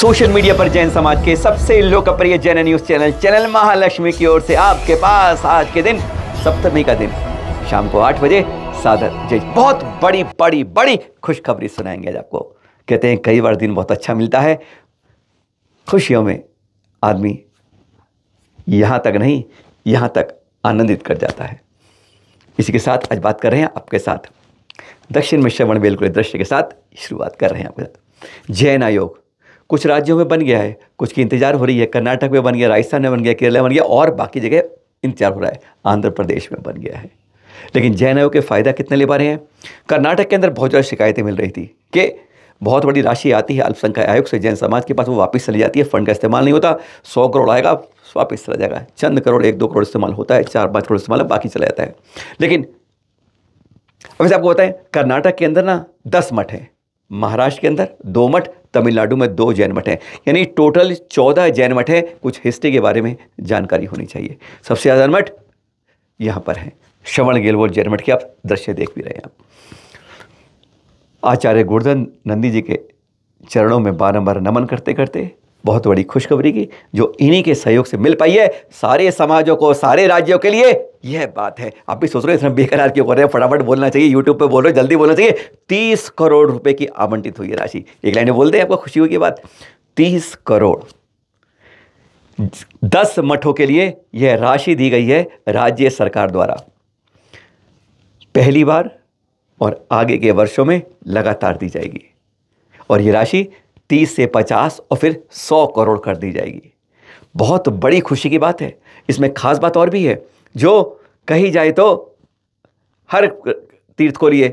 Social media पर जैन समाज के सबसे लोकप्रिय जैन न्यूज चैनल महालक्ष्मी की ओर से आपके पास आज के दिन सप्तमी का दिन शाम को 8 बजे सादर जय बहुत बड़ी बड़ी बड़ी खुशखबरी सुनाएंगे आज आपको। कहते हैं कई बार दिन बहुत अच्छा मिलता है, खुशियों में आदमी यहाँ तक नहीं यहाँ तक आनंदित कर जाता है। इसी के साथ आज बात कर रहे हैं आपके साथ दक्षिण में श्रवण बेलकुल दृश्य के साथ शुरुआत कर रहे हैं आपके साथ। जैन आयोग कुछ राज्यों में बन गया है, कुछ की इंतजार हो रही है। कर्नाटक में बन गया, राजस्थान में बन गया, केरला में बन गया और बाकी जगह इंतजार हो रहा है। आंध्र प्रदेश में बन गया है। लेकिन जैन आयोग के फ़ायदा कितने ले पा रहे हैं? कर्नाटक के अंदर बहुत ज़्यादा शिकायतें मिल रही थी कि बहुत बड़ी राशि आती है अल्पसंख्यक आयोग से जैन समाज के पास, वो वापस चली जाती है, फंड का इस्तेमाल नहीं होता। 100 करोड़ आएगा वापस चला जाएगा, चंद करोड़ 1-2 करोड़ इस्तेमाल होता है, 4-5 करोड़ इस्तेमाल बाकी चला जाता है। लेकिन वैसे आपको बताएं कर्नाटक के अंदर ना 10 मठ हैं, महाराष्ट्र के अंदर 2 मठ, तमिलनाडु में 2 जैन मठ हैं, यानी टोटल 14 जैन मठ हैं। कुछ हिस्ट्री के बारे में जानकारी होनी चाहिए। सबसे ज़्यादा मठ यहाँ पर हैं, श्रवण बेलगोल जैन मठ के आप दृश्य देख भी रहे हैं। आप आचार्य गोवर्धन नंदी जी के चरणों में बारंबार नमन करते करते बहुत बड़ी खुशखबरी की जो इन्हीं के सहयोग से मिल पाई है सारे समाजों को, सारे राज्यों के लिए। यह बात है। आप भी सोच रहे हैं बेकरार क्यों कर रहे हैं, फटाफट बोलना चाहिए, यूट्यूब पे बोल रहे हो, जल्दी बोलना चाहिए। 30 करोड़ रुपए की आवंटित हुई है राशि। एक लाइन में बोल दें आपको खुशी होगी बात। 30 करोड़ 10 मठों के लिए यह राशि दी गई है राज्य सरकार द्वारा, पहली बार और आगे के वर्षों में लगातार दी जाएगी। और यह राशि 30 से 50 और फिर 100 करोड़ कर दी जाएगी। बहुत बड़ी खुशी की बात है। इसमें खास बात और भी है जो कही जाए तो हर तीर्थ को लिए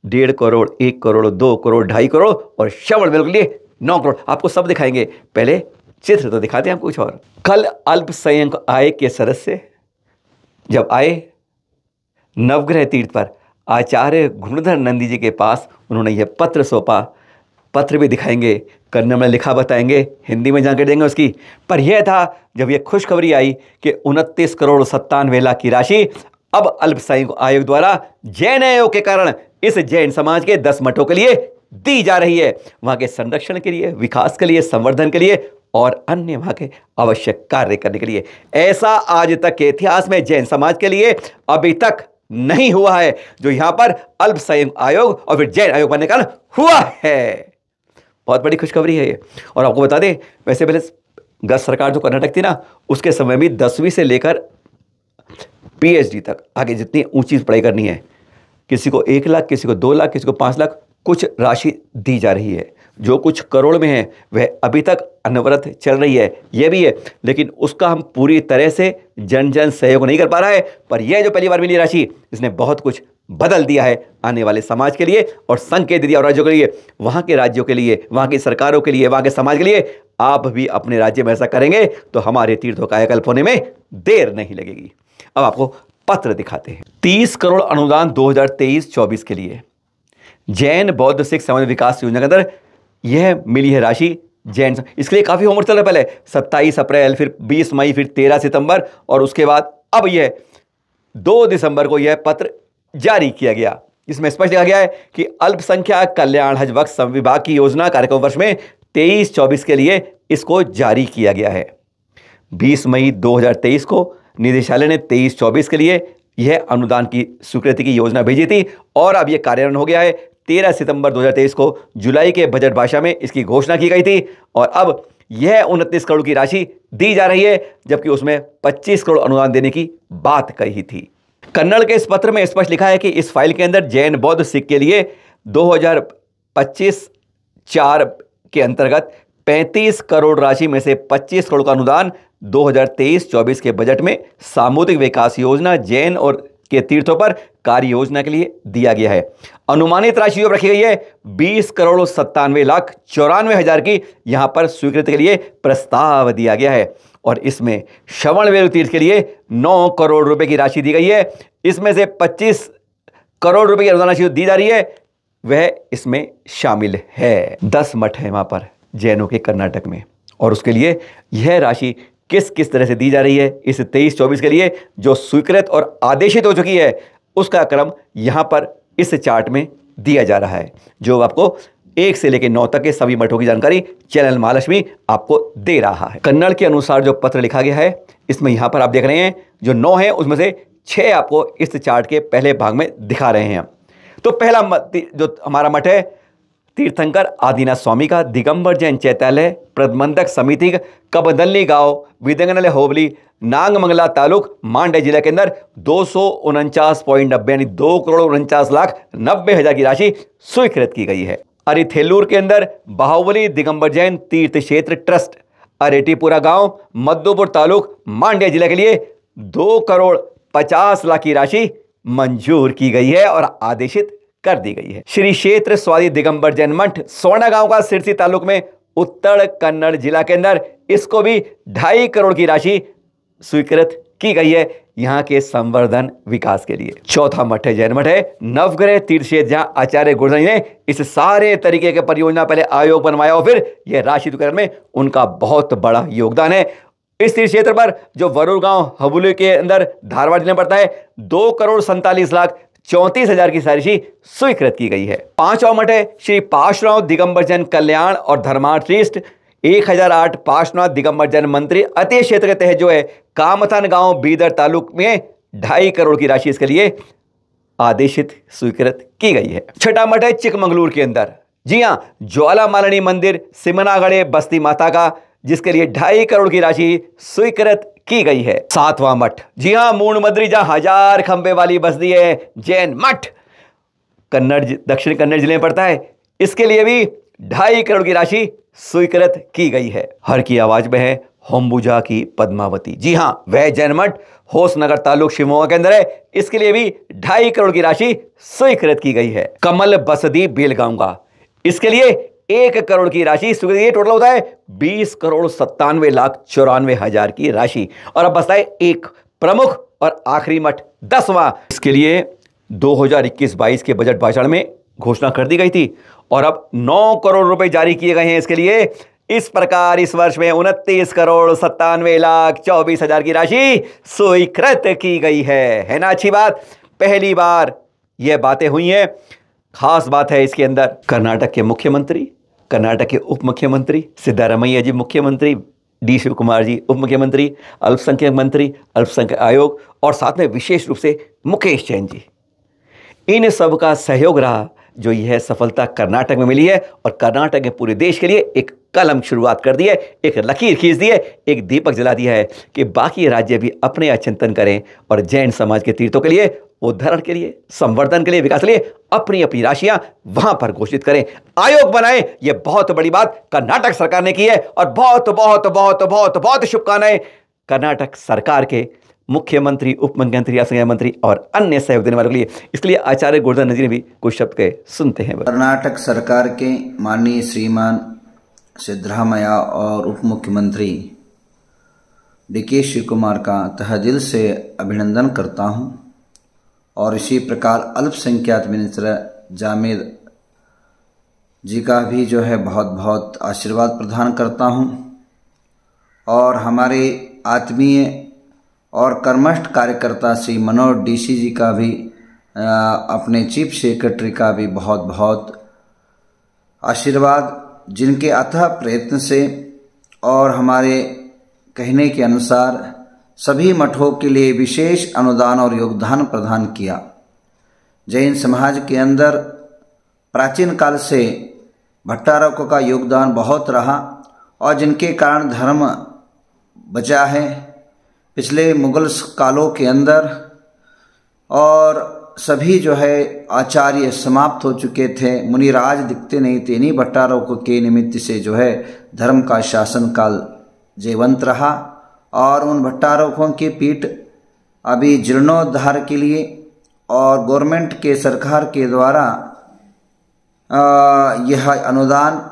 1.5 करोड़, 1 करोड़, 2 करोड़, 2.5 करोड़ और श्रवण बेलगोल के लिए 9 करोड़। आपको सब दिखाएंगे, पहले चित्र तो दिखाते हैं आपको कुछ और। कल अल्पसंख्यक आयोग के सदस्य जब आए नवग्रह तीर्थ पर आचार्य गुणधर नंदी जी के पास, उन्होंने यह पत्र सौंपा। पत्र भी दिखाएंगे, कन्नड़ में लिखा बताएंगे, हिंदी में जानकारी देंगे उसकी। पर यह था जब यह खुशखबरी आई कि 29 करोड़ 97 लाख की राशि अब अल्पसंख्यक आयोग द्वारा जैन आयोग के कारण इस जैन समाज के 10 मठों के लिए दी जा रही है, वहां के संरक्षण के लिए, विकास के लिए, संवर्धन के लिए और अन्य वहां के आवश्यक कार्य करने के लिए। ऐसा आज तक के इतिहास में जैन समाज के लिए अभी तक नहीं हुआ है जो यहां पर अल्पसंख्यक आयोग और फिर जैन आयोग बनने का हुआ है। बहुत बड़ी खुशखबरी है ये। और आपको बता दें, वैसे पहले गत सरकार जो कर्नाटक थी ना, उसके समय में 10वीं से लेकर PhD तक आगे जितनी ऊंची पढ़ाई करनी है, किसी को 1 लाख, किसी को 2 लाख, किसी को 5 लाख कुछ राशि दी जा रही है। जो कुछ करोड़ में है वह अभी तक अनवरत चल रही है, यह भी है। लेकिन उसका हम पूरी तरह से जन सहयोग नहीं कर पा रहा है। पर यह जो पहली बार मिली राशि, इसने बहुत कुछ बदल दिया है आने वाले समाज के लिए और संकेत दिया और राज्यों के लिए, वहाँ के राज्यों के लिए, वहाँ की सरकारों के लिए, वहाँ के समाज के लिए। आप भी अपने राज्य में ऐसा करेंगे तो हमारे तीर्थों का कायाकल्प होने में देर नहीं लगेगी। अब आपको पत्र दिखाते हैं। 30 करोड़ अनुदान 2023-24 के लिए जैन बौद्ध सिख समाज विकास योजना के अंदर यह मिली है राशि जैन। इसके लिए काफ़ी होमवर्क चल रहा है। पहले 27 अप्रैल, फिर 20 मई, फिर 13 सितंबर और उसके बाद अब यह 2 दिसंबर को यह पत्र जारी किया गया। इसमें स्पष्ट लिखा गया है कि अल्पसंख्यक कल्याण हज वक्फ विभाग की योजना कार्यक्रम वर्ष में 23-24 के लिए इसको जारी किया गया है। 20 मई 2023 को निदेशालय ने 23-24 के लिए यह अनुदान की स्वीकृति की योजना भेजी थी और अब यह कार्यान्वयन हो गया है। 13 सितंबर 2023 को जुलाई के बजट भाषा में इसकी घोषणा की गई थी और अब यह 29 करोड़ की राशि दी जा रही है, जबकि उसमें 25 करोड़ अनुदान देने की बात कही थी। कन्नड़ के इस पत्र में स्पष्ट लिखा है कि इस फाइल के अंदर जैन बौद्ध सिख के लिए 2025-4 के अंतर्गत 35 करोड़ राशि में से 25 करोड़ का अनुदान 2023-24 के बजट में सामुदायिक विकास योजना जैन और के तीर्थों पर कार्य योजना के लिए दिया गया है। अनुमानित राशि जो रखी गई है 20 करोड़ 97,94,000 की यहां पर स्वीकृति के लिए प्रस्ताव दिया गया है और इसमें श्रवण बेलगोल तीर्थ के लिए 9 करोड़ रुपए की राशि दी गई है। इसमें से 25 करोड़ रुपए की अनुदान राशि दी जा रही है वह इसमें शामिल है। 10 मठ है वहां पर जैनों के कर्नाटक में और उसके लिए यह राशि किस किस तरह से दी जा रही है इस 23-24 के लिए जो स्वीकृत और आदेशित हो चुकी है उसका क्रम यहां पर इस चार्ट में दिया जा रहा है जो आपको 1 से लेकर 9 तक के सभी मठों की जानकारी चैनल महालक्ष्मी आपको दे रहा है। कन्नड़ के अनुसार जो पत्र लिखा गया है, इसमें यहाँ पर आप देख रहे हैं जो 9 है उसमें से 6 आपको इस चार्ट के पहले भाग में दिखा रहे हैं। तो पहला जो हमारा मठ है तीर्थंकर आदिनाथ स्वामी का दिगंबर जैन चैत्यालय प्रबंधक समिति कबदल्ली गांव विदंगनले होबली नांगमंगला तालुक मांडे जिले के अंदर 249.90 यानी 2,49,90,000 की राशि स्वीकृत की गई है। अरिथेलूर के अंदर बाहुबली दिगंबर जैन तीर्थ क्षेत्र ट्रस्ट अरेटीपुरा गांव मद्दूपुर तालुक मांड्या जिले के लिए 2,50,00,000 की राशि मंजूर की गई है और आदेशित कर दी गई है। श्री क्षेत्र स्वादी दिगंबर जैन मठ सोना गांव का सिरसी तालुक में उत्तर कन्नड़ जिला के अंदर इसको भी 2.5 करोड़ की राशि स्वीकृत की गई है यहां के संवर्धन विकास के लिए। चौथा मठ है जैन मठ है नवग्रह तीर्थ क्षेत्र, जहां आचार्य गुरुदानी ने इस सारे तरीके के परियोजना पहले आयोग बनवाया और फिर यह राशि स्वीकरण में उनका बहुत बड़ा योगदान है। इस तीर्थ क्षेत्र पर जो वरुर गांव हबुली के अंदर धारवाड़ जिले में पड़ता है 2,47,34,000 की राशि स्वीकृत की गई है। पांचवा मठ है श्री पार्श्वनाथ दिगंबर जैन कल्याण और धर्मार्थ ट्रस्ट 1008 पार्श्वनाथ दिगंबर जैन मंत्री अति क्षेत्र के तहत जो है कामथन गांव बीदर तालुक में 2.5 करोड़ की राशि इसके लिए आदेशित स्वीकृत की गई है। छठा मठ है चिकमंगलूर के अंदर, जी हां, ज्वाला मालिनी मंदिर सिमनागढ़े बस्ती माता का, जिसके लिए 2.5 करोड़ की राशि स्वीकृत की गई है। सातवां मठ, जी हां, मूणमद्री, जहां 1000 खंबे वाली बस्ती है जैन मठ दक्षिण कन्नड़ जिले में पड़ता है, इसके लिए भी 2.5 करोड़ की राशि स्वीकृत की गई है। हर की आवाज में है होम्बुजा की पद्मावती, जी हां, वह जैन मठ होसनगर तालुक शिवमोगा के अंदर है, इसके लिए भी 2.5 करोड़ की राशि स्वीकृत की गई है। कमल बसदी बेलगांव का, इसके लिए 1 करोड़ की राशि स्वीकृत, ये टोटल होता है 20,97,94,000 की राशि। और अब बचता है एक प्रमुख और आखिरी मठ 10वां, इसके लिए 2021-22 के बजट भाषण में घोषणा कर दी गई थी और अब 9 करोड़ रुपए जारी किए गए हैं इसके लिए। इस प्रकार इस वर्ष में 29,97,24,000 की राशि स्वीकृत की गई है ना। अच्छी बात, पहली बार यह बातें हुई हैं। खास बात है इसके अंदर कर्नाटक के मुख्यमंत्री, कर्नाटक के उप मुख्यमंत्री सिद्धारमैया जी मुख्यमंत्री, डी शिव कुमार जी उप मुख्यमंत्री, अल्पसंख्यक मंत्री, अल्पसंख्यक आयोग और साथ में विशेष रूप से मुकेश जैन जी, इन सब का सहयोग रहा जो यह सफलता कर्नाटक में मिली है। और कर्नाटक ने पूरे देश के लिए एक कलम शुरुआत कर दी है, एक लकीर खींच दी है, एक दीपक जला दिया है कि बाकी राज्य भी अपने चिंतन करें और जैन समाज के तीर्थों के लिए, उद्धरण के लिए, संवर्धन के लिए, विकास के लिए अपनी अपनी राशियां वहां पर घोषित करें, आयोग बनाएं। यह बहुत बड़ी बात कर्नाटक सरकार ने की है और बहुत बहुत बहुत बहुत बहुत शुभकामनाएं कर्नाटक सरकार के मुख्यमंत्री, उप मुख्यमंत्री, असंख्य मंत्री और अन्य सहयोग देने वालों के लिए। इसके लिए आचार्य गुरुदानी जी ने भी कुछ शब्द कहे, सुनते हैं। कर्नाटक सरकार के माननीय श्रीमान सिद्धरामैया और उप मुख्यमंत्री डी शिव कुमार का तहे दिल से अभिनंदन करता हूं और इसी प्रकार अल्पसंख्यक मिनिस्टर जामिद जी का भी जो है बहुत बहुत आशीर्वाद प्रदान करता हूं और हमारे आत्मीय और कर्मठ कार्यकर्ता श्री मनोज डीसी जी का भी अपने चीफ सेक्रेटरी का भी बहुत बहुत आशीर्वाद, जिनके अथक प्रयत्न से और हमारे कहने के अनुसार सभी मठों के लिए विशेष अनुदान और योगदान प्रदान किया। जैन समाज के अंदर प्राचीन काल से भट्टारकों का योगदान बहुत रहा और जिनके कारण धर्म बचा है। पिछले मुगल कालों के अंदर और सभी जो है आचार्य समाप्त हो चुके थे, मुनिराज दिखते नहीं थे। इन्हीं भट्टारकों के निमित्त से जो है धर्म का शासन काल जीवंत रहा और उन भट्टारकों की पीठ अभी जीर्णोद्धार के लिए और गवर्नमेंट के सरकार के द्वारा यह अनुदान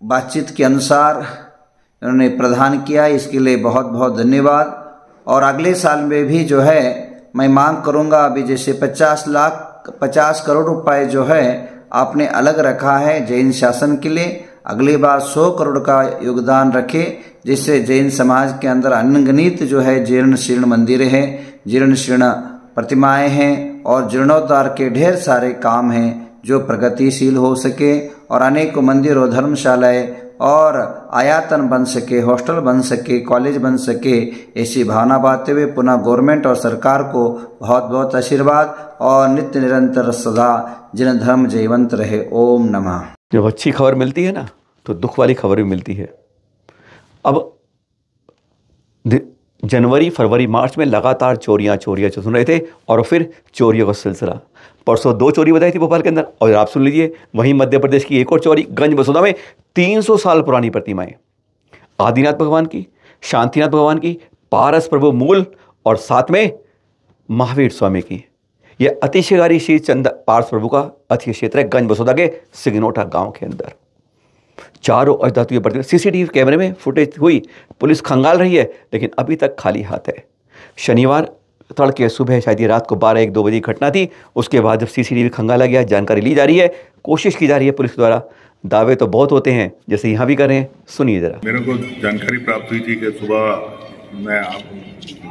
बातचीत के अनुसार उन्होंने प्रदान किया। इसके लिए बहुत बहुत धन्यवाद। और अगले साल में भी जो है मैं मांग करूंगा, अभी जैसे 50 करोड़ रुपए जो है आपने अलग रखा है जैन शासन के लिए, अगली बार 100 करोड़ का योगदान रखे, जिससे जैन समाज के अंदर अनगिनत जो है जीर्ण शीर्ण मंदिर हैं, जीर्ण शीर्ण प्रतिमाएं हैं और जीर्णोद्धार के ढेर सारे काम हैं जो प्रगतिशील हो सके और अनेक मंदिर और धर्मशालाएं और आयतन बन सके, हॉस्टल बन सके, कॉलेज बन सके, ऐसी भावना बांधते हुए पुनः गवर्नमेंट और सरकार को बहुत बहुत आशीर्वाद और नित्य निरंतर सदा जिन धर्म जयवंत रहे। ओम नमः। जब अच्छी खबर मिलती है ना तो दुख वाली खबर भी मिलती है। अब जनवरी, फरवरी, मार्च में लगातार चोरियां सुन रहे थे और फिर चोरियों का सिलसिला। परसों 2 चोरी बताई थी भोपाल के अंदर, और आप सुन लीजिए वहीं मध्य प्रदेश की एक और चोरी, गंज बसोदा में 300 साल पुरानी प्रतिमाएं, आदिनाथ भगवान की, शांतिनाथ भगवान की, पारस प्रभु मूल और साथ में महावीर स्वामी की। यह अतिशयकारी श्री चंद पारस प्रभु का अतिशय क्षेत्र है गंज बसोदा के सिगनोटा गांव के अंदर। चारों अधातुएं प्रतिमा सीसीटीवी कैमरे में फुटेज हुई, पुलिस खंगाल रही है, लेकिन अभी तक खाली हाथ है। शनिवार तड़के सुबह, शायद ये रात को 12-1-2 बजे की घटना थी। उसके बाद जब सीसीटीवी खंगाला गया, जानकारी ली जा रही है, कोशिश की जा रही है पुलिस द्वारा। दावे तो बहुत होते हैं, जैसे यहाँ भी कर रहे हैं, सुनिए जरा। मेरे को जानकारी प्राप्त हुई थी कि सुबह मैं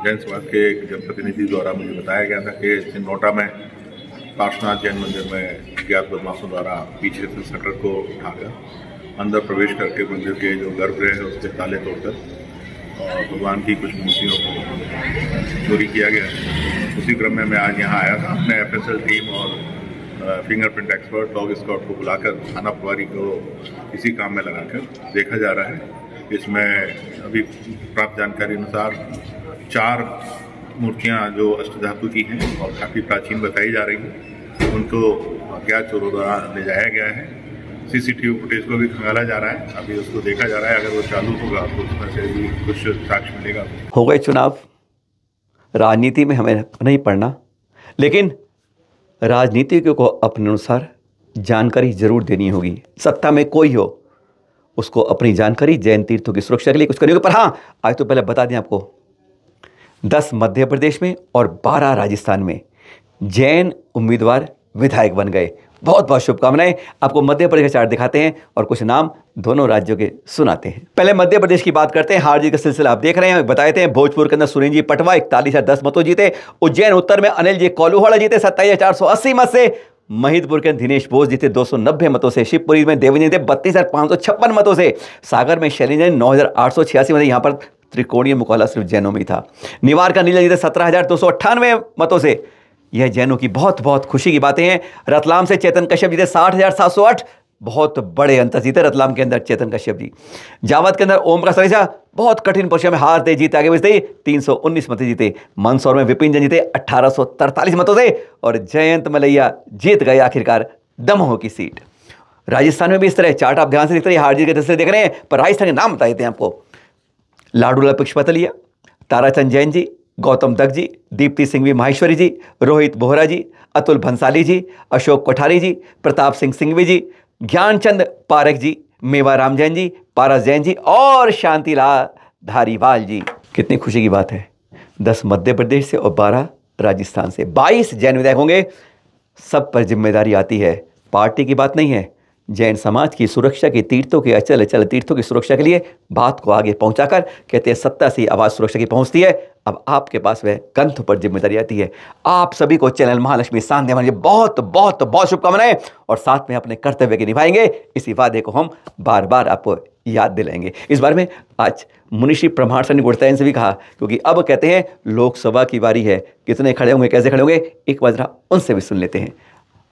जैन समाज के एक जनप्रतिनिधि द्वारा मुझे बताया गया था कि सिन्नोटा में पार्श्वनाथ जैन मंदिर में अज्ञात बदमाशों द्वारा पीछे से शटर को उठाकर अंदर प्रवेश करके मंदिर के जो गर्भगृह है उसके ताले तोड़कर और भगवान की कुछ मूर्तियों को चोरी किया गया। उसी क्रम में मैं आज यहाँ आया था। अपने एफएसएल टीम और फिंगरप्रिंट एक्सपर्ट, डॉग स्क्वाड को बुलाकर थाना प्रभारी को इसी काम में लगाकर देखा जा रहा है। इसमें अभी प्राप्त जानकारी अनुसार 4 मूर्तियाँ जो अष्टधातु की हैं और काफ़ी प्राचीन बताई जा रही हैं, उनको अज्ञात चोरों द्वारा ले जाया गया है। सीसीटीवी फुटेज को भी खंगाला जा रहा है, अभी उसको देखा जा रहा है। अगर वो चालू होगा तो उसमें से भी कुछ साक्ष्य मिलेगा। हो गए चुनाव, राजनीति में हमें नहीं पढ़ना, लेकिन राजनीतिज्ञों को अपने अनुसार जानकारी जरूर देनी होगी। सत्ता में कोई हो, उसको अपनी जानकारी जैन तीर्थों की सुरक्षा के लिए कुछ करनी होगी। पर हाँ, आज तो पहले बता दें आपको, 10 मध्य प्रदेश में और 12 राजस्थान में जैन उम्मीदवार विधायक बन गए। बहुत बहुत शुभकामनाएं। आपको मध्य प्रदेश का चार्ट दिखाते हैं और कुछ नाम दोनों राज्यों के सुनाते हैं। पहले मध्य प्रदेश की बात करते हैं। हार जीत का सिलसिला आप देख रहे हैं, बताए थे। भोजपुर के अंदर सुरेंद्र जी पटवा 41,10 मतों जीते। उज्जैन उत्तर में अनिल जी कोलूहड़ा जीते 27,480 मत से। महिदपुर के दिनेश बोस जीते 290 मतों से। शिवपुरी में देवेंद्र जीते 32,556 मतों से। सागर में शैलेंद्र 9,886 मतों। यहाँ पर त्रिकोणीय मुकाबला सिर्फ जैनों में ही था। निवार का नीला जीते 17,298 मतों से। यह जैनों की बहुत बहुत खुशी की बातें हैं। रतलाम से चेतन कश्यप जीते 60,708, बहुत बड़े अंतर जीते रतलाम के अंदर चेतन कश्यप जी। जावद के अंदर ओम प्रकाश सरीसा बहुत कठिन परीक्षा में हारते जीते आगे बचते 319 मत जीते। मंदसौर में विपिन जैन जीते 1843 मतों से और जयंत मलैया जीत गए आखिरकार दमोह की सीट। राजस्थान में भी इस तरह चार्ट आप ध्यान से देख रहे हैं, हार जीत के दस्ते देख रहे हैं, पर राजस्थान के नाम बता देते हैं आपको। लाडूला पुष्पतलिया, ताराचंद जैन जी, गौतम दत्त जी, दीप्ति सिंघवी माहेश्वरी जी, रोहित बोहरा जी, अतुल भंसाली जी, अशोक कोठारी जी, प्रताप सिंह सिंघवी जी, ज्ञानचंद पारक जी, मेवाराम जैन जी, पारस जैन जी और शांतिलाल धारीवाल जी। कितनी खुशी की बात है। 10 मध्य प्रदेश से और 12 राजस्थान से 22 जैन विधायक होंगे। सब पर जिम्मेदारी आती है, पार्टी की बात नहीं है। जैन समाज की सुरक्षा की, तीर्थों के अचल अचल तीर्थों की सुरक्षा के लिए बात को आगे पहुंचाकर कहते हैं सत्ता से आवाज़ सुरक्षा की पहुंचती है। अब आपके पास वह कंठ पर जिम्मेदारी आती है। आप सभी को चैनल महालक्ष्मी सांध्या जी बहुत बहुत बहुत शुभकामनाएं और साथ में अपने कर्तव्य के निभाएंगे, इसी वादे को हम बार बार आपको याद दिलाएंगे। इस बारे में आज मुनिश्री प्रमाण सन्नी गुड़तैन से भी कहा, क्योंकि अब कहते हैं लोकसभा की बारी है, कितने खड़े होंगे, कैसे खड़े होंगे, एक बार उनसे भी सुन लेते हैं।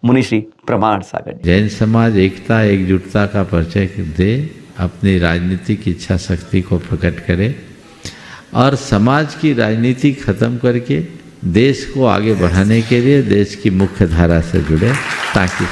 मुनिश्री प्रमाण सागर। जैन समाज एकता एकजुटता का परिचय दे, अपनी राजनीतिक इच्छा शक्ति को प्रकट करे और समाज की राजनीति खत्म करके देश को आगे बढ़ाने के लिए देश की मुख्य धारा से जुड़े, ताकि